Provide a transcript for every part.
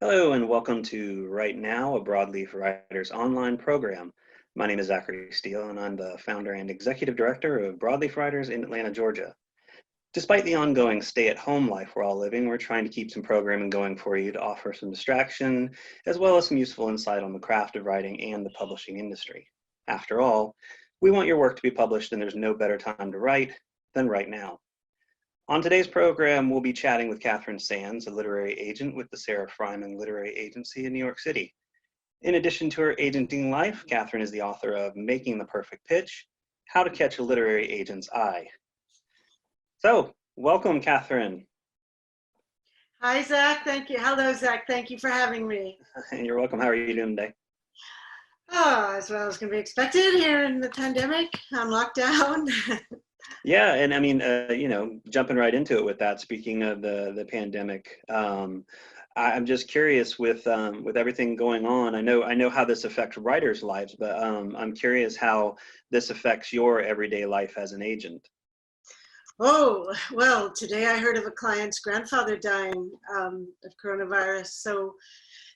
Hello and welcome to Right Now, a Broadleaf Writers online program. My name is Zachary Steele and I'm the founder and executive director of Broadleaf Writers in Atlanta, Georgia. Despite the ongoing stay-at-home life we're all living, we're trying to keep some programming going for you to offer some distraction, as well as some useful insight on the craft of writing and the publishing industry. After all, we want your work to be published and there's no better time to write than right now. On today's program, we'll be chatting with Katharine Sands, a literary agent with the Sarah Freymann Literary Agency in New York City. In addition to her agenting life, Katharine is the author of Making the Perfect Pitch, How to Catch a Literary Agent's Eye. So, welcome, Katharine. Hi, Zach. Thank you. Hello, Zach. Thank you for having me. You're welcome. How are you doing today? Oh, as well as can be expected here in the pandemic on lockdown. Yeah, and I mean, jumping right into it with that, speaking of the pandemic, I'm just curious with everything going on. I know how this affects writers' lives, but I'm curious how this affects your everyday life as an agent. Oh, well, today I heard of a client's grandfather dying of coronavirus. So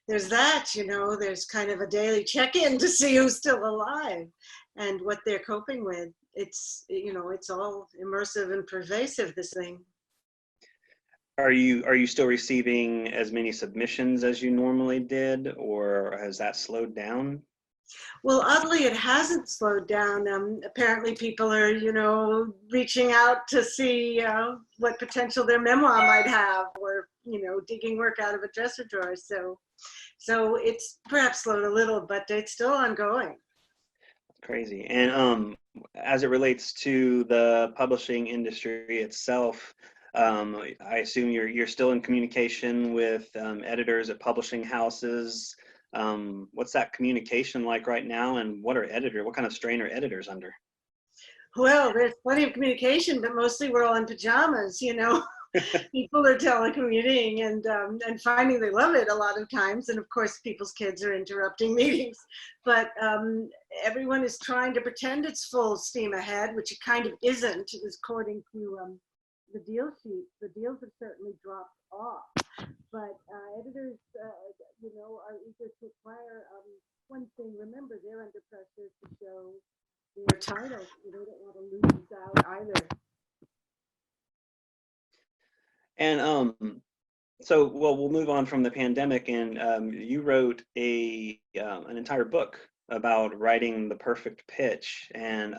there's that, there's kind of a daily check-in to see who's still alive and what they're coping with. It's all immersive and pervasive, this thing. Are you still receiving as many submissions as you normally did, or has that slowed down? Well, oddly, it hasn't slowed down. Apparently people are, reaching out to see what potential their memoir might have, or, digging work out of a dresser drawer. So it's perhaps slowed a little, but it's still ongoing. Crazy. And as it relates to the publishing industry itself, I assume you're still in communication with editors at publishing houses. What's that communication like right now, and what kind of strain are editors under? Well, there's plenty of communication, but mostly we're all in pajamas, People are telecommuting and finding they love it a lot of times. And of course, people's kids are interrupting meetings. But everyone is trying to pretend it's full steam ahead, which it kind of isn't, according to the deal sheet. The deals have certainly dropped off. But editors, are eager to acquire one thing. Remember, they're under pressure to show their titles. They don't want to lose out either. And so, well, we'll move on from the pandemic, and you wrote an entire book about writing the perfect pitch and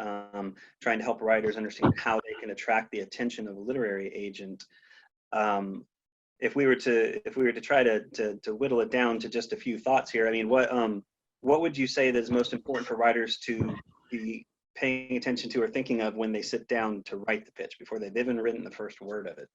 trying to help writers understand how they can attract the attention of a literary agent. If we were to try to whittle it down to just a few thoughts here, I mean, what would you say that is most important for writers to be paying attention to or thinking of when they sit down to write the pitch before they've even written the first word of it?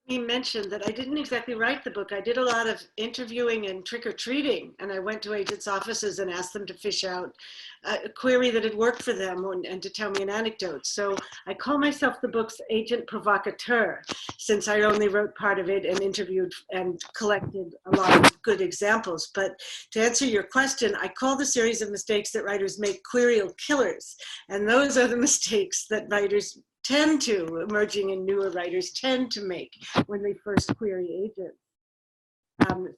You mentioned that I didn't exactly write the book. I did a lot of interviewing and trick-or-treating, and I went to agents' offices and asked them to fish out a query that had worked for them and to tell me an anecdote. So I call myself the book's agent provocateur, since I only wrote part of it and interviewed and collected a lot of good examples. But to answer your question, I call the series of mistakes that writers make querial killers, and those are the mistakes that writers emerging and newer writers tend to make when they first query agents.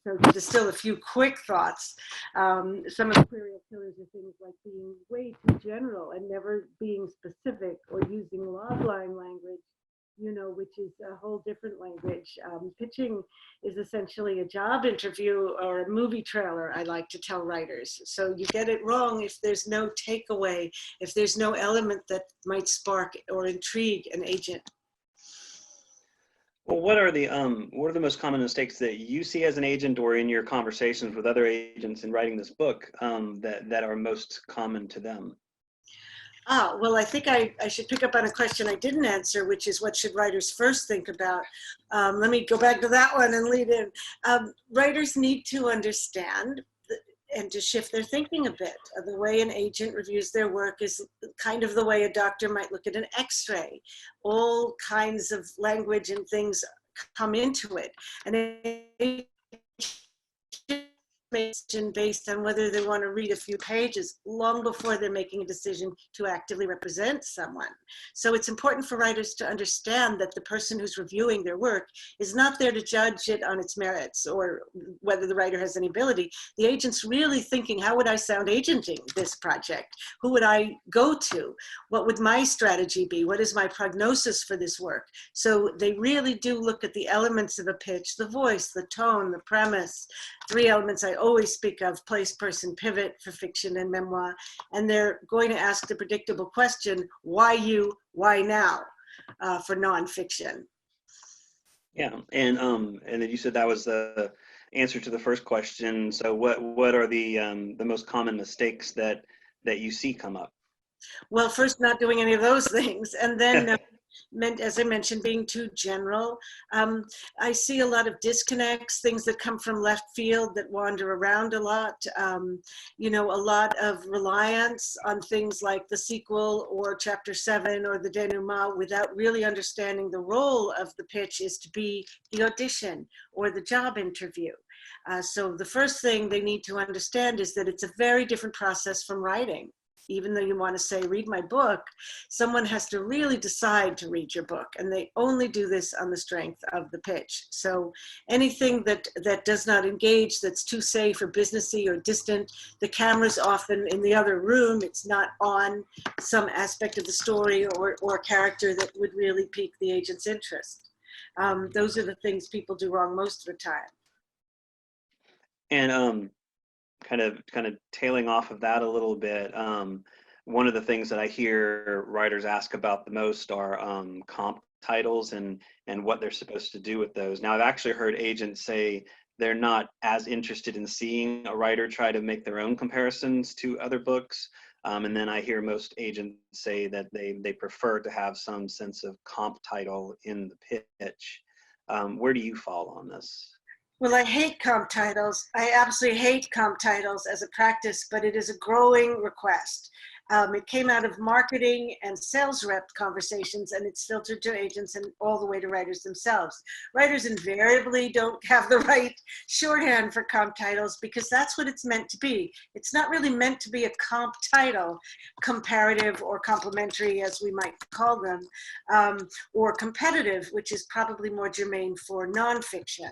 So to distill a few quick thoughts, some of the querial killers are things like being way too general and never being specific, or using log-line language, which is a whole different language. Pitching is essentially a job interview or a movie trailer, I like to tell writers. So you get it wrong if there's no takeaway, if there's no element that might spark or intrigue an agent. Well, what are the most common mistakes that you see as an agent, or in your conversations with other agents in writing this book, that are most common to them? Well, I think I should pick up on a question I didn't answer, which is what should writers first think about? Let me go back to that one and lead in. Writers need to understand and to shift their thinking a bit. The way an agent reviews their work is kind of the way a doctor might look at an x-ray. All kinds of language and things come into it. And decision based on whether they want to read a few pages long before they're making a decision to actively represent someone. So it's important for writers to understand that the person who's reviewing their work is not there to judge it on its merits or whether the writer has any ability. The agent's really thinking, how would I sound agenting this project? Who would I go to? What would my strategy be? What is my prognosis for this work? So they really do look at the elements of a pitch: the voice, the tone, the premise, three elements I always speak of: place, person, pivot for fiction and memoir. And they're going to ask the predictable question, why you, why now, for nonfiction. Yeah, and then you said that was the answer to the first question. So what are the most common mistakes that you see come up? Well, first, not doing any of those things, and then as I mentioned, being too general. I see a lot of disconnects, things that come from left field that wander around a lot. You know, a lot of reliance on things like the sequel or chapter 7 or the denouement without really understanding the role of the pitch is to be the audition or the job interview. So the first thing they need to understand is that it's a very different process from writing. Even though you want to say, read my book, someone has to really decide to read your book. And they only do this on the strength of the pitch. So anything that does not engage, that's too safe or businessy or distant, the camera's often in the other room, it's not on some aspect of the story or character that would really pique the agent's interest. Those are the things people do wrong most of the time. And kind of tailing off of that a little bit, one of the things that I hear writers ask about the most are comp titles and what they're supposed to do with those. Now, I've actually heard agents say they're not as interested in seeing a writer try to make their own comparisons to other books. And then I hear most agents say that they prefer to have some sense of comp title in the pitch. Where do you fall on this? Well, I hate comp titles. I absolutely hate comp titles as a practice, but it is a growing request. It came out of marketing and sales rep conversations, and it's filtered to agents and all the way to writers themselves. Writers invariably don't have the right shorthand for comp titles because that's what it's meant to be. It's not really meant to be a comp title, comparative or complementary, as we might call them, or competitive, which is probably more germane for nonfiction.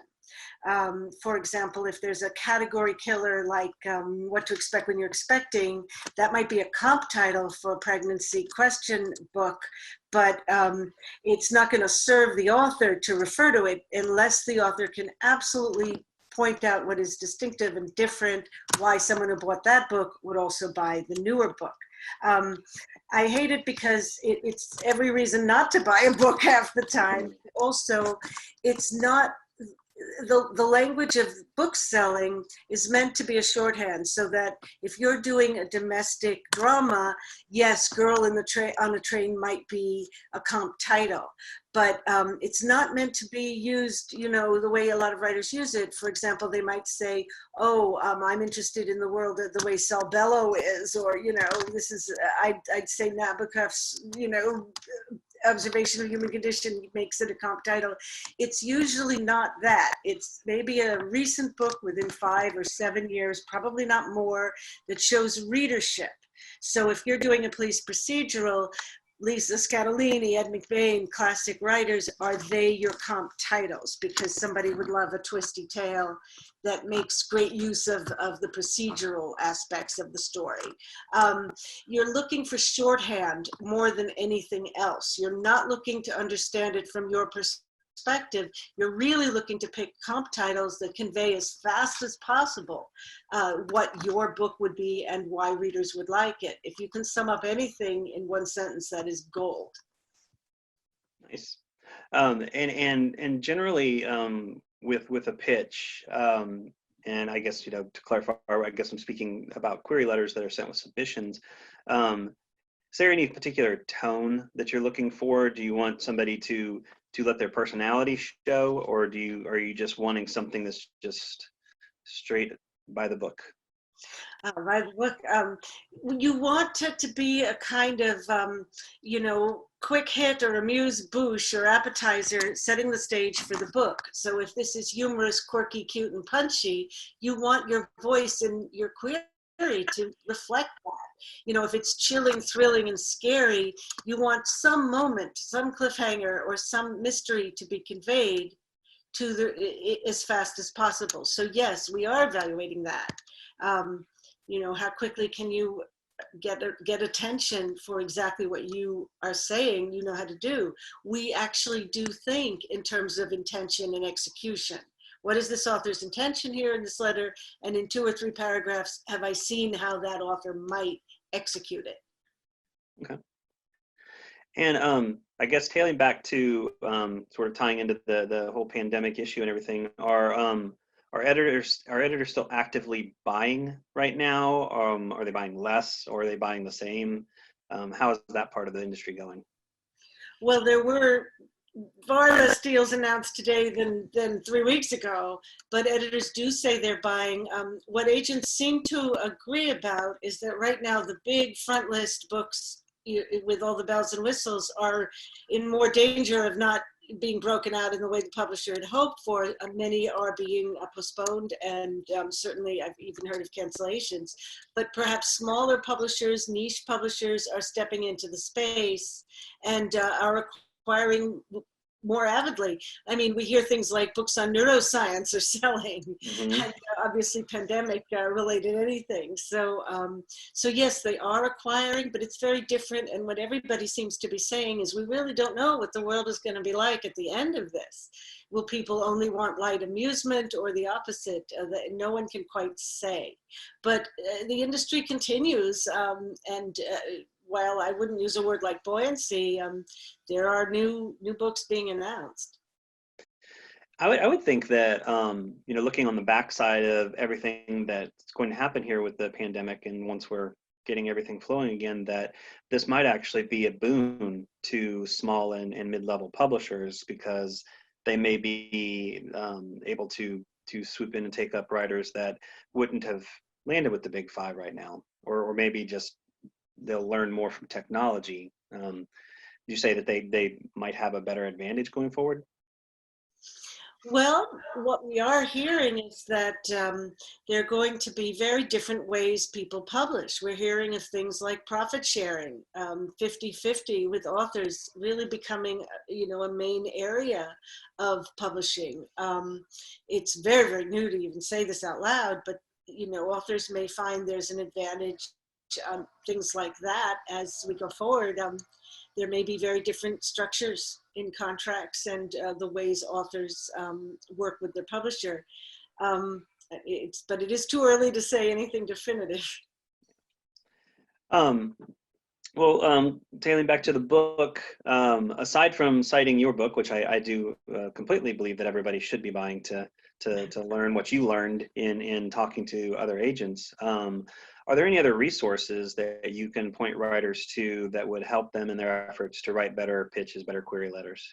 For example, if there's a category killer like What to Expect When You're Expecting, that might be a comp title for a pregnancy question book, but it's not going to serve the author to refer to it unless the author can absolutely point out what is distinctive and different, why someone who bought that book would also buy the newer book. I hate it because it's every reason not to buy a book half the time. Also, it's not the language of book selling is meant to be a shorthand so that if you're doing a domestic drama, yes, Girl in the on a Train might be a comp title, but it's not meant to be used, you know, the way a lot of writers use it. For example, they might say, oh, I'm interested in the world the way Saul Bellow is, or, you know, this is, I'd say Nabokov's, you know, Observation of Human Condition makes it a comp title. It's usually not that. It's maybe a recent book within 5 or 7 years, probably not more, that shows readership. So if you're doing a police procedural, Lisa Scatolini, Ed McBain, classic writers, are they your comp titles? Because somebody would love a twisty tale that makes great use of the procedural aspects of the story. You're looking for shorthand more than anything else. You're not looking to understand it from your perspective. You're really looking to pick comp titles that convey as fast as possible what your book would be and why readers would like it. If you can sum up anything in one sentence, that is gold. Nice. And generally with a pitch, and I guess, you know, to clarify, I guess I'm speaking about query letters that are sent with submissions. Is there any particular tone that you're looking for? Do you want somebody to let their personality show, or are you just wanting something that's just straight by the book? By the book, you want it to be a kind of, you know, quick hit or amuse bouche or appetizer, setting the stage for the book. So if this is humorous, quirky, cute, and punchy, you want your voice and your query to reflect that. You know, if it's chilling, thrilling, and scary, you want some moment, some cliffhanger, or some mystery to be conveyed to as fast as possible. So yes, we are evaluating that. You know, how quickly can you get attention for exactly what you are saying you know how to do. We actually do think in terms of intention and execution. What is this author's intention here in this letter? And in 2 or 3 paragraphs, have I seen how that author might execute it? Okay. And I guess tailing back to sort of tying into the whole pandemic issue and everything, are editors still actively buying right now? Are they buying less, or are they buying the same? How is that part of the industry going? Well, there were far less deals announced today than 3 weeks ago, but editors do say they're buying. What agents seem to agree about is that right now the big front list books with all the bells and whistles are in more danger of not being broken out in the way the publisher had hoped for. Many are being postponed, and certainly I've even heard of cancellations. But perhaps smaller publishers, niche publishers are stepping into the space and are acquiring more avidly. I mean, we hear things like books on neuroscience are selling, Mm-hmm. and obviously pandemic related anything. So, so yes, they are acquiring, but it's very different. And what everybody seems to be saying is we really don't know what the world is going to be like at the end of this. Will people only want light amusement or the opposite? That no one can quite say. But the industry continues, and while I wouldn't use a word like buoyancy, there are new books being announced. I would think that you know, looking on the backside of everything that's going to happen here with the pandemic, and once we're getting everything flowing again, that this might actually be a boon to small and mid-level publishers, because they may be able to swoop in and take up writers that wouldn't have landed with the big five right now, or maybe just they'll learn more from technology. You say that they might have a better advantage going forward? Well, what we are hearing is that there are going to be very different ways people publish. We're hearing of things like profit sharing, 50-50 with authors really becoming, you know, a main area of publishing. It's very, very new to even say this out loud, but, you know, authors may find there's an advantage, things like that as we go forward. There may be very different structures in contracts and the ways authors work with their publisher. But it is too early to say anything definitive. Um, Tailing back to the book, aside from citing your book, which I do completely believe that everybody should be buying to learn what you learned in talking to other agents, are there any other resources that you can point writers to that would help them in their efforts to write better pitches, better query letters?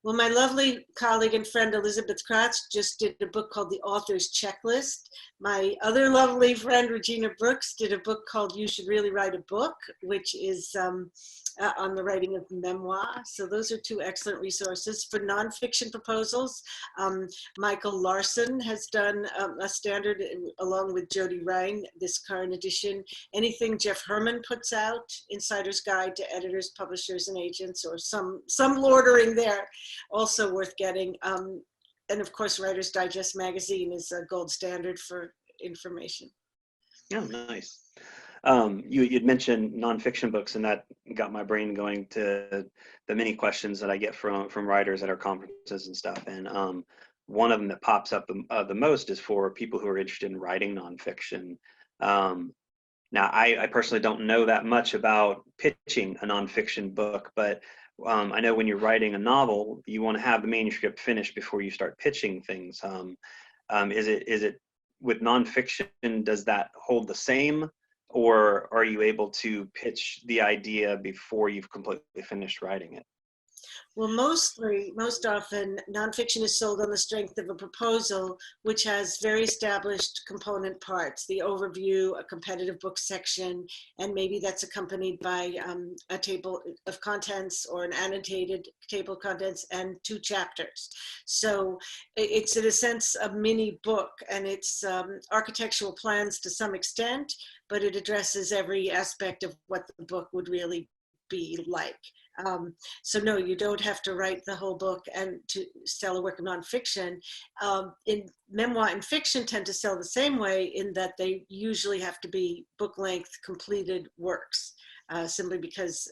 Well, my lovely colleague and friend Elizabeth Kratz just did a book called The Author's Checklist. My other lovely friend Regina Brooks did a book called You Should Really Write a Book, which is on the writing of memoir. So those are 2 excellent resources. For nonfiction proposals, Michael Larson has done a standard along with Jody Rang, this current edition. Anything Jeff Herman puts out, Insider's Guide to Editors, Publishers, and Agents, or some loitering there, also worth getting. And of course, Writer's Digest magazine is a gold standard for information. Yeah, nice. You'd mentioned nonfiction books, and that got my brain going to the many questions that I get from writers at our conferences and stuff. And one of them that pops up the most is for people who are interested in writing nonfiction. Now, I personally don't know that much about pitching a nonfiction book, but I know when you're writing a novel, you want to have the manuscript finished before you start pitching things. Is it with nonfiction, does that hold the same, or are you able to pitch the idea before you've completely finished writing it? Well, most often, nonfiction is sold on the strength of a proposal, which has very established component parts, the overview, a competitive book section, and maybe that's accompanied by a table of contents or an annotated table of contents and 2 chapters. So it's in a sense a mini book, and it's architectural plans to some extent, but it addresses every aspect of what the book would really be like. So no, you don't have to write the whole book and to sell a work of nonfiction. In memoir and fiction tend to sell the same way in that they usually have to be book length completed works, simply because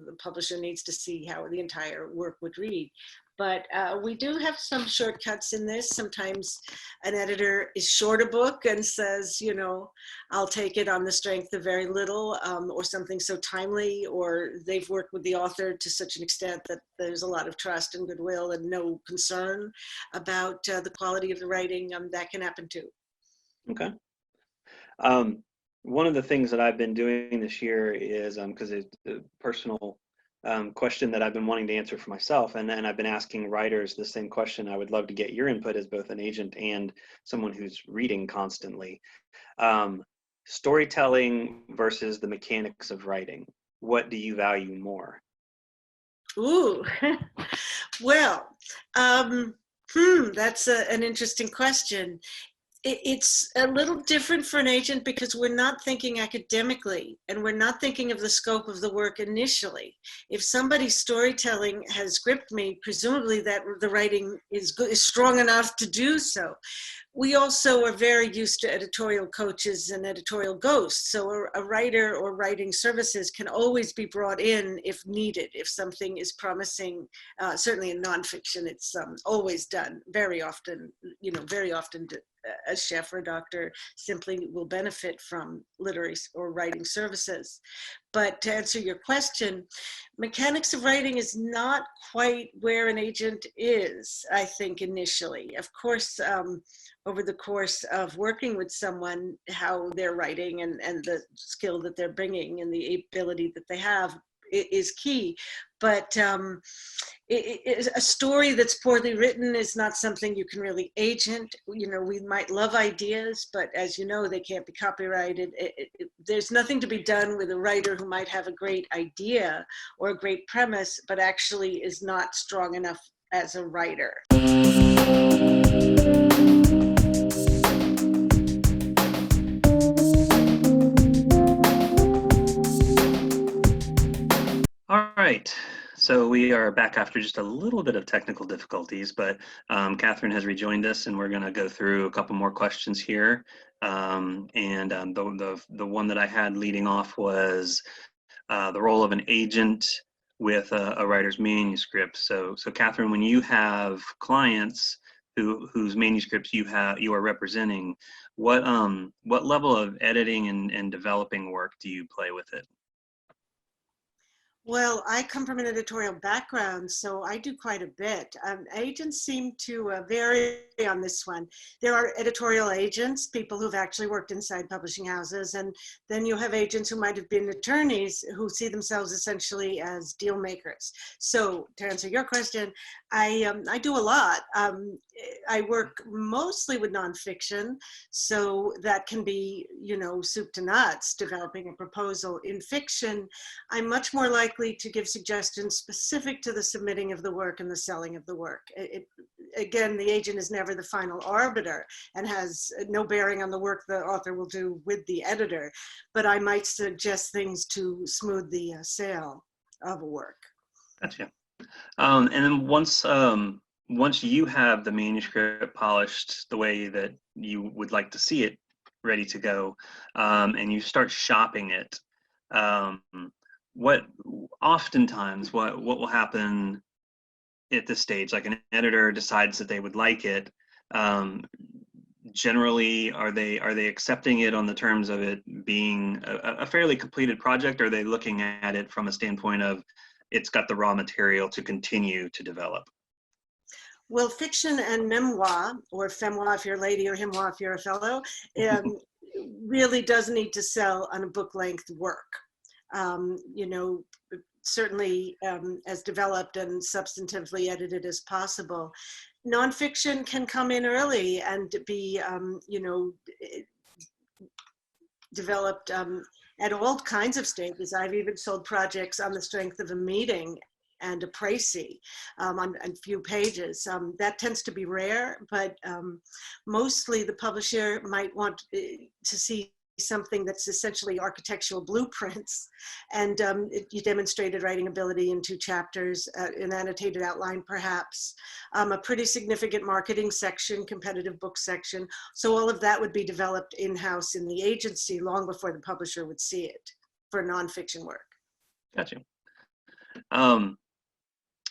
the publisher needs to see how the entire work would read. But we do have some shortcuts in this. Sometimes an editor is short a book and says, you know, I'll take it on the strength of very little, or something so timely, or they've worked with the author to such an extent that there's a lot of trust and goodwill and no concern about the quality of the writing. That can happen too. Okay. One of the things that I've been doing this year is, because it's a personal question that I've been wanting to answer for myself, and I've been asking writers the same question. I would love to get your input as both an agent and someone who's reading constantly. Storytelling versus the mechanics of writing. What do you value more? Ooh, well, that's an interesting question. It's a little different for an agent because we're not thinking academically and we're not thinking of the scope of the work initially. If somebody's storytelling has gripped me, presumably that the writing is good, is strong enough to do so. We also are very used to editorial coaches and editorial ghosts. So a writer or writing services can always be brought in if needed, if something is promising. Certainly in nonfiction, it's always done very often, you know, very often a chef or a doctor simply will benefit from literary or writing services. But to answer your question, mechanics of writing is not quite where an agent is, I think, initially. Of course, over the course of working with someone, how they're writing and the skill that they're bringing and the ability that they have is key. But a story that's poorly written is not something you can really agent. You know, we might love ideas, but as you know, they can't be copyrighted. There's nothing to be done with a writer who might have a great idea or a great premise, but actually is not strong enough as a writer. All right, so we are back after just a little bit of technical difficulties, but Katharine has rejoined us, and we're going to go through a couple more questions here. The one that I had leading off was the role of an agent with a writer's manuscript. So Katharine, when you have clients whose manuscripts you are representing, what level of editing and developing work do you play with it? Well, I come from an editorial background, so I do quite a bit. Agents seem to vary on this one. There are editorial agents, people who've actually worked inside publishing houses, and then you have agents who might have been attorneys who see themselves essentially as deal makers. So to answer your question, I do a lot. I work mostly with nonfiction, so that can be, you know, soup to nuts, developing a proposal. In fiction, I'm much more likely to give suggestions specific to the submitting of the work and the selling of the work. Again, the agent is never the final arbiter and has no bearing on the work the author will do with the editor, but I might suggest things to smooth the sale of a work. Gotcha. And then once you have the manuscript polished the way that you would like to see it ready to go, and you start shopping it, what will happen at this stage? Like an editor decides that they would like it. Generally, are they accepting it on the terms of it being a fairly completed project, or are they looking at it from a standpoint of it's got the raw material to continue to develop? Well, fiction and memoir, or femoir if you're a lady, or himoir if you're a fellow, really does need to sell on a book-length work. You know, certainly as developed and substantively edited as possible. Nonfiction can come in early and be, you know, developed at all kinds of stages. I've even sold projects on the strength of a meeting and a précis on a few pages. That tends to be rare, but mostly the publisher might want to see something that's essentially architectural blueprints, and you demonstrated writing ability in 2 chapters, an annotated outline perhaps, a pretty significant marketing section, competitive book section. So all of that would be developed in-house in the agency long before the publisher would see it for nonfiction work. Gotcha.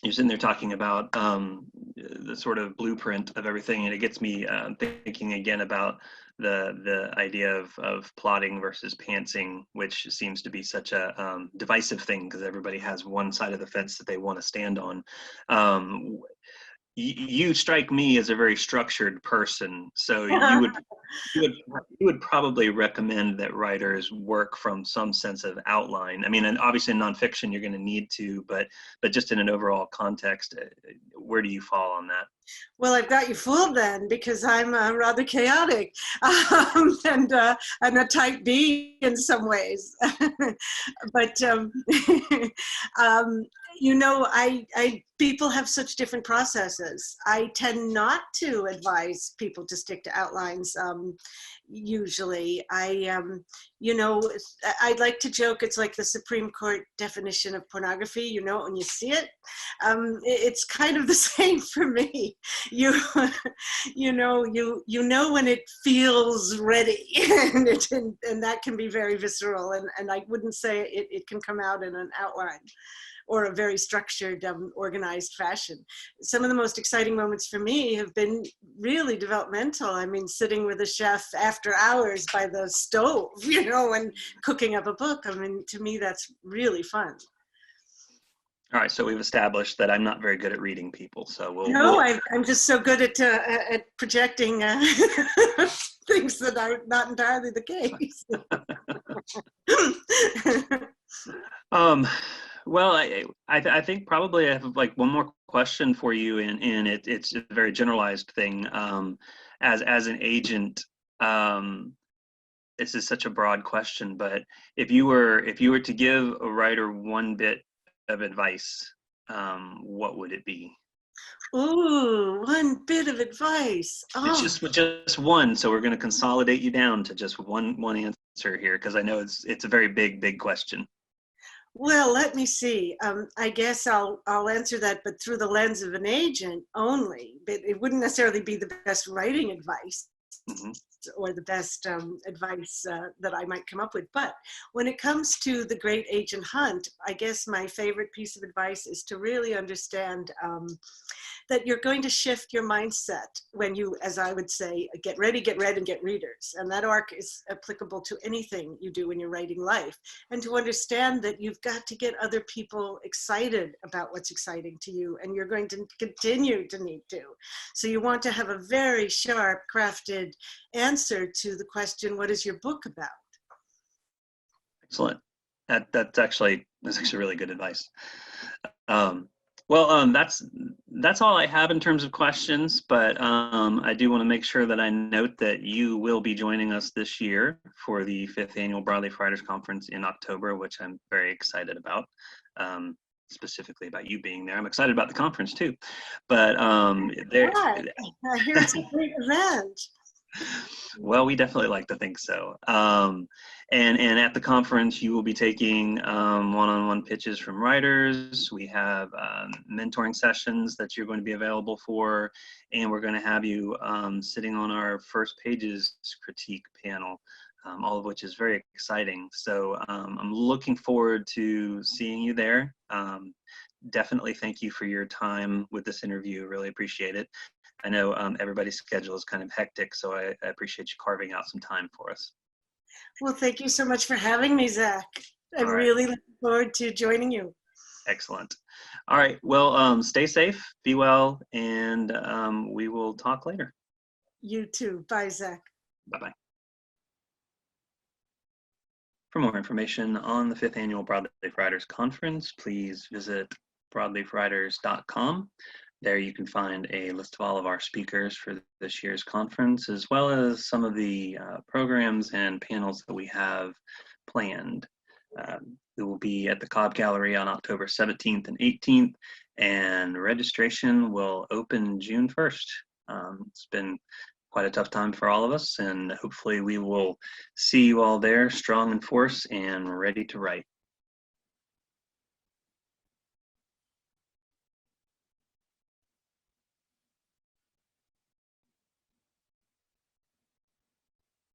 You're sitting there talking about the sort of blueprint of everything, and it gets me thinking again about the idea of plotting versus pantsing, which seems to be such a divisive thing because everybody has one side of the fence that they want to stand on. You strike me as a very structured person, so you would probably recommend that writers work from some sense of outline. I mean, and obviously in nonfiction you're going to need to, but just in an overall context, where do you fall on that? Well, I've got you fooled then, because I'm rather chaotic and a type B in some ways. But you know, people have such different processes. I tend not to advise people to stick to outlines. Usually, you know, I'd like to joke it's like the Supreme Court definition of pornography. You know it when you see it. It's kind of the same for me. You know when it feels ready, and that can be very visceral. And I wouldn't say it can come out in an outline or a very structured, organized fashion. Some of the most exciting moments for me have been really developmental. I mean, sitting with a chef after hours by the stove, you know, and cooking up a book. I mean, to me, that's really fun. All right, so we've established that I'm not very good at reading people, so I'm just so good at projecting things that are not entirely the case. Well, I think probably I have like one more question for you, and it's a very generalized thing. As an agent, this is such a broad question, but if you were to give a writer one bit of advice, what would it be? Ooh, one bit of advice. It's Oh. just one, so we're going to consolidate you down to just one answer here, because I know it's a very big question. Well, let me see. I guess I'll answer that, but through the lens of an agent only. But it wouldn't necessarily be the best writing advice. Mm-hmm. Or the best advice that I might come up with. But when it comes to the great agent hunt, I guess my favorite piece of advice is to really understand that you're going to shift your mindset when you, as I would say, get ready, get read, and get readers. And that arc is applicable to anything you do in your writing life. And to understand that you've got to get other people excited about what's exciting to you, and you're going to continue to need to. So you want to have a very sharp, crafted answer to the question, what is your book about? Excellent. That's actually really good advice. That's all I have in terms of questions, but I do want to make sure that I note that you will be joining us this year for the 5th Annual Broadleaf Writers Conference in October, which I'm very excited about, specifically about you being there. I'm excited about the conference too, but I hear it's a great event. Well, we definitely like to think so. And at the conference, you will be taking one-on-one pitches from writers. We have mentoring sessions that you're going to be available for, and we're going to have you sitting on our first pages critique panel, all of which is very exciting. So I'm looking forward to seeing you there. Definitely thank you for your time with this interview. Really appreciate it. I know everybody's schedule is kind of hectic, so I appreciate you carving out some time for us. Well, thank you so much for having me, Zach. I'm really looking forward to joining you. Excellent. All right. Well, stay safe, be well, and we will talk later. You too. Bye, Zach. Bye-bye. For more information on the 5th Annual Broadleaf Writers Conference, please visit broadleafwriters.com. There you can find a list of all of our speakers for this year's conference, as well as some of the programs and panels that we have planned. We will be at the Cobb Gallery on October 17th and 18th, and registration will open June 1st. It's been quite a tough time for all of us, and hopefully we will see you all there, strong in force and ready to write.